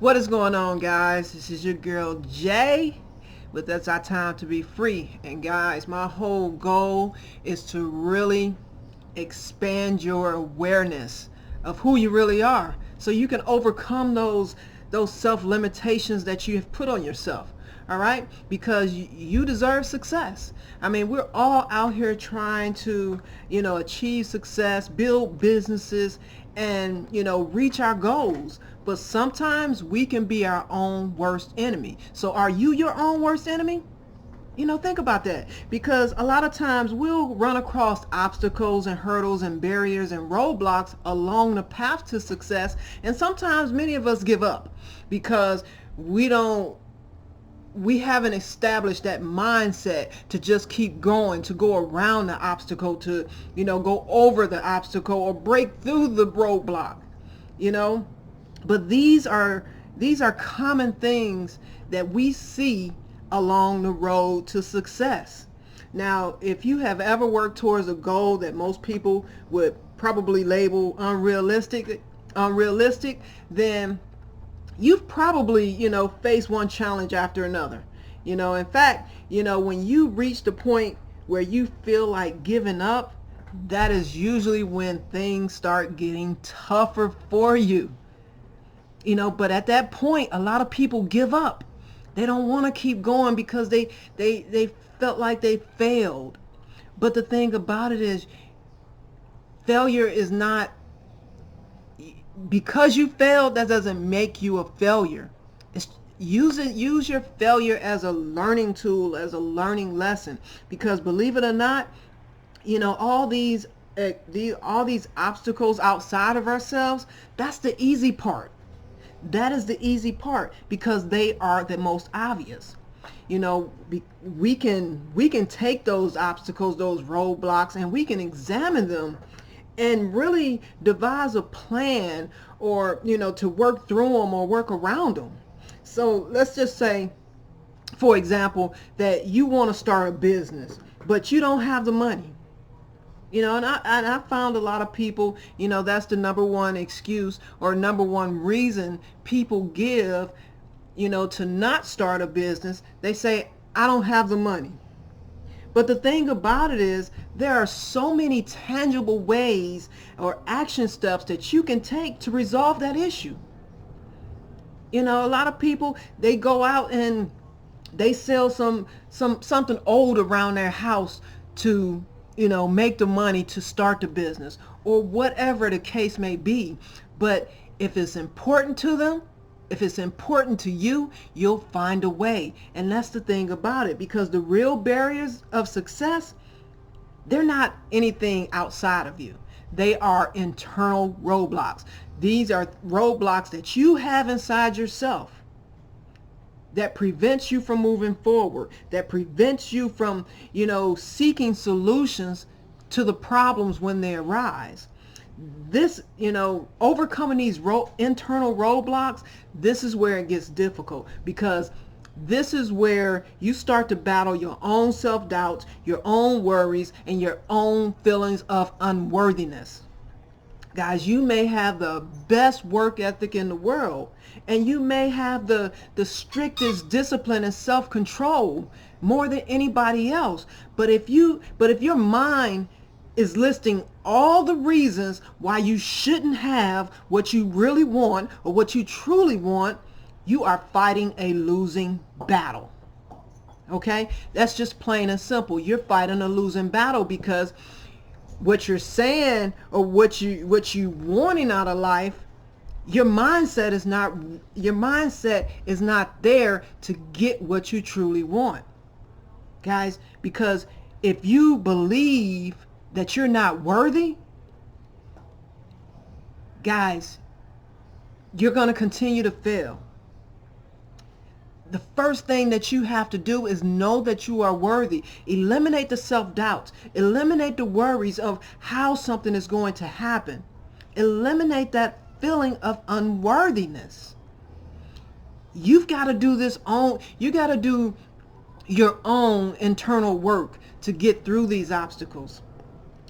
What is going on, guys? This is your girl Jay with That's Our Time to Be Free. And guys, my whole goal is to really expand your awareness of who you really are so you can overcome those self-limitations that you have put on yourself. All right? Because you deserve success. I mean, we're all out here trying to, achieve success, build businesses, and, reach our goals. But sometimes we can be our own worst enemy. So are you your own worst enemy? Think about that, because a lot of times we'll run across obstacles and hurdles and barriers and roadblocks along the path to success. And sometimes many of us give up because we haven't established that mindset to just keep going, to go around the obstacle, to, go over the obstacle or break through the roadblock, you know. But these are common things that we see along the road to success. Now, if you have ever worked towards a goal that most people would probably label unrealistic, then you've probably, faced one challenge after another. In fact, when you reach the point where you feel like giving up, that is usually when things start getting tougher for you. But at that point, a lot of people give up. They don't want to keep going because they felt like they failed. But the thing about it is, failure is not, because you failed, that doesn't make you a failure. Use your failure as a learning tool, as a learning lesson. Because believe it or not, all these obstacles outside of ourselves, that's the easy part. That is the easy part, because they are the most obvious. We can take those obstacles, those roadblocks, and we can examine them and really devise a plan, or to work through them or work around them. So let's just say, for example, that you want to start a business, but you don't have the money. And I found a lot of people, that's the number one excuse or number one reason people give, to not start a business. They say, I don't have the money. But the thing about it is, there are so many tangible ways or action steps that you can take to resolve that issue. A lot of people, they go out and they sell something old around their house to make the money to start the business, or whatever the case may be. But if it's important to them, if it's important to you, you'll find a way. And that's the thing about it, because the real barriers of success, they're not anything outside of you. They are internal roadblocks. These are roadblocks that you have inside yourself, that prevents you from moving forward, that prevents you from, seeking solutions to the problems when they arise. This, overcoming these internal roadblocks, this is where it gets difficult, because this is where you start to battle your own self-doubts, your own worries, and your own feelings of unworthiness. Guys, you may have the best work ethic in the world, and you may have the strictest discipline and self-control more than anybody else. But if your mind is listing all the reasons why you shouldn't have what you really want or what you truly want, you are fighting a losing battle. Okay? That's just plain and simple. You're fighting a losing battle, because what you're saying or what you wanting out of life, your mindset is not there to get what you truly want. Guys, because if you believe that you're not worthy, guys, you're going to continue to fail. The first thing that you have to do is know that you are worthy. Eliminate the self-doubts. Eliminate the worries of how something is going to happen. Eliminate that feeling of unworthiness. You've got to do you got to do your own internal work to get through these obstacles.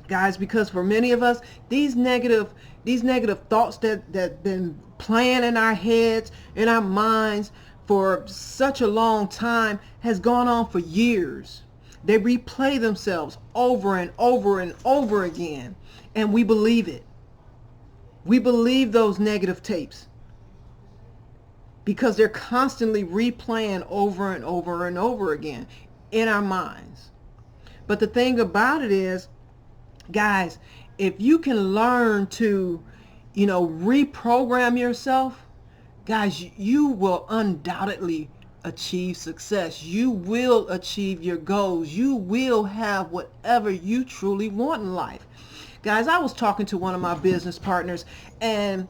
Guys, because for many of us, these negative These negative thoughts that been playing in our heads, in our minds for such a long time has gone on for years. They replay themselves over and over and over again, and we believe it. We believe those negative tapes because they're constantly replaying over and over and over again in our minds. But the thing about it is, guys, if you can learn to, reprogram yourself, guys, you will undoubtedly achieve success. You will achieve your goals. You will have whatever you truly want in life. Guys, I was talking to one of my business partners, and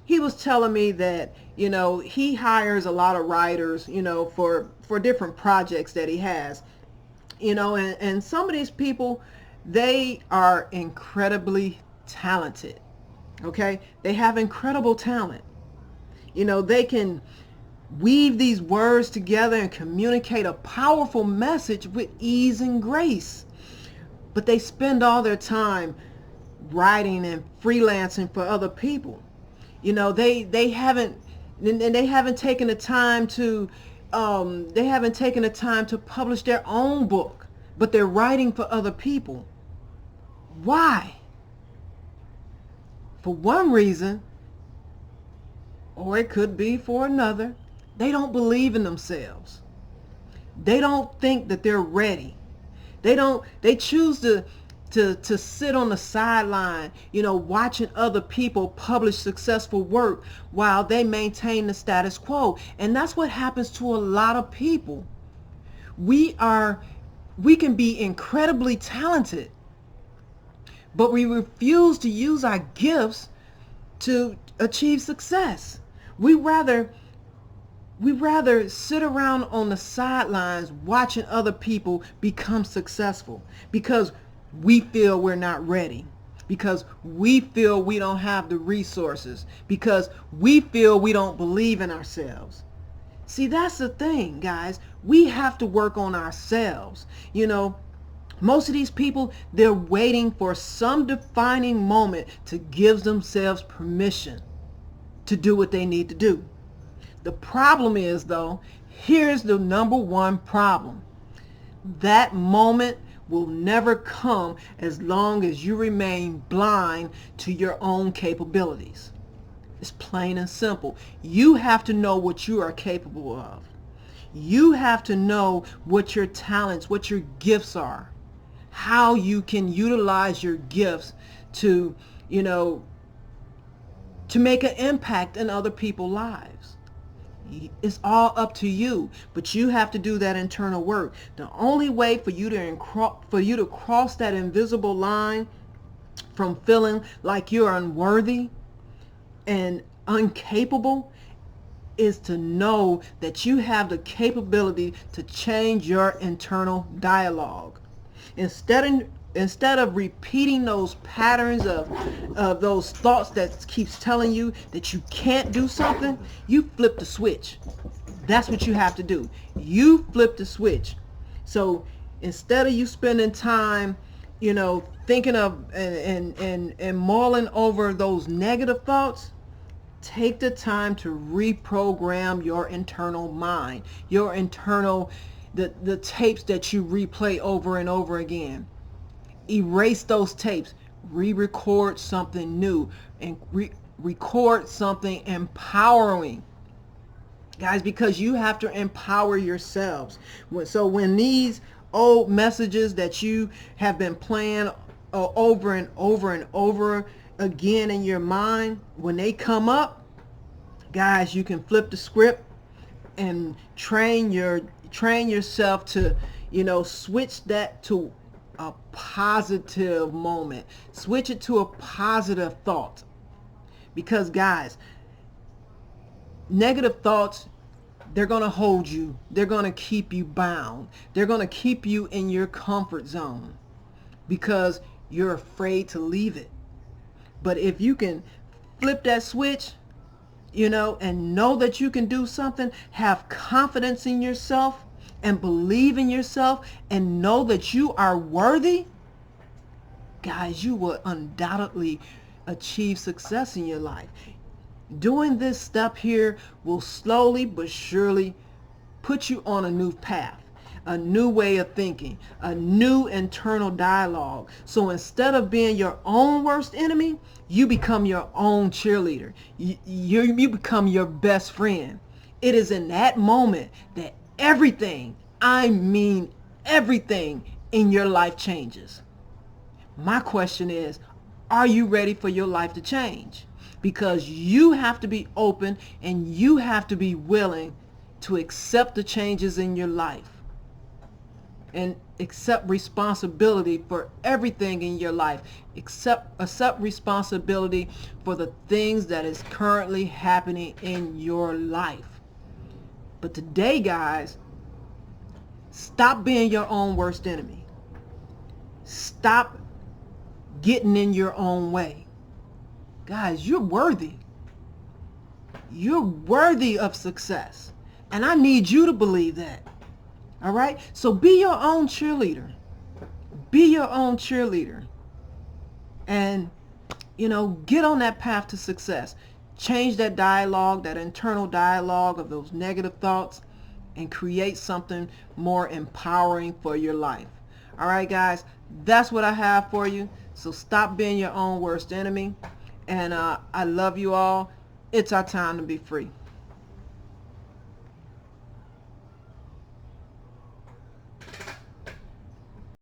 he was telling me that, he hires a lot of writers, for different projects that he has, and some of these people, they are incredibly talented. Okay? They have incredible talent. They can weave these words together and communicate a powerful message with ease and grace. But they spend all their time writing and freelancing for other people. They haven't taken the time to publish their own book, but they're writing for other people. Why? For one reason, or it could be for another, they don't believe in themselves. They don't think that they're ready. They choose to sit on the sideline, watching other people publish successful work while they maintain the status quo. And that's what happens to a lot of people. We can be incredibly talented, but we refuse to use our gifts to achieve success. We rather sit around on the sidelines watching other people become successful because we feel we're not ready, because we feel we don't have the resources, because we feel we don't believe in ourselves. See, that's the thing, guys. We have to work on ourselves. Most of these people, they're waiting for some defining moment to give themselves permission to do what they need to do. The problem is, though, here's the number one problem. That moment will never come as long as you remain blind to your own capabilities. It's plain and simple. You have to know what you are capable of. You have to know what your talents, what your gifts are, how you can utilize your gifts to make an impact in other people's lives. It's all up to you, but you have to do that internal work. The only way for you to cross that invisible line from feeling like you're unworthy and incapable is to know that you have the capability to change your internal dialogue. Instead of repeating those patterns of those thoughts that keeps telling you that you can't do something, you flip the switch. That's what you have to do. You flip the switch. So instead of you spending time, thinking of and mulling over those negative thoughts, take the time to reprogram your internal mind, your internal, the tapes that you replay over and over again. Erase those tapes, re-record something new, and record something empowering, guys, because you have to empower yourselves. So when these old messages that you have been playing over and over and over again in your mind, when they come up, guys, you can flip the script and train yourself to switch that to a positive moment. Switch it to a positive thought. Because, guys, negative thoughts, they're going to hold you. They're going to keep you bound. They're going to keep you in your comfort zone because you're afraid to leave it. But if you can flip that switch, and know that you can do something, have confidence in yourself, and believe in yourself, and know that you are worthy, guys, you will undoubtedly achieve success in your life. Doing this step here will slowly but surely put you on a new path, a new way of thinking, a new internal dialogue. So instead of being your own worst enemy, you become your own cheerleader. You become your best friend. It is in that moment that everything, I mean everything in your life changes. My question is, are you ready for your life to change? Because you have to be open and you have to be willing to accept the changes in your life and accept responsibility for everything in your life. Accept responsibility for the things that is currently happening in your life. But today, guys, stop being your own worst enemy. Stop getting in your own way. Guys, you're worthy. You're worthy of success. And I need you to believe that. All right? So be your own cheerleader. Be your own cheerleader. And, get on that path to success. Change that dialogue, that internal dialogue of those negative thoughts, and create something more empowering for your life. All right, guys, that's what I have for you. So stop being your own worst enemy. And I love you all. It's our time to be free.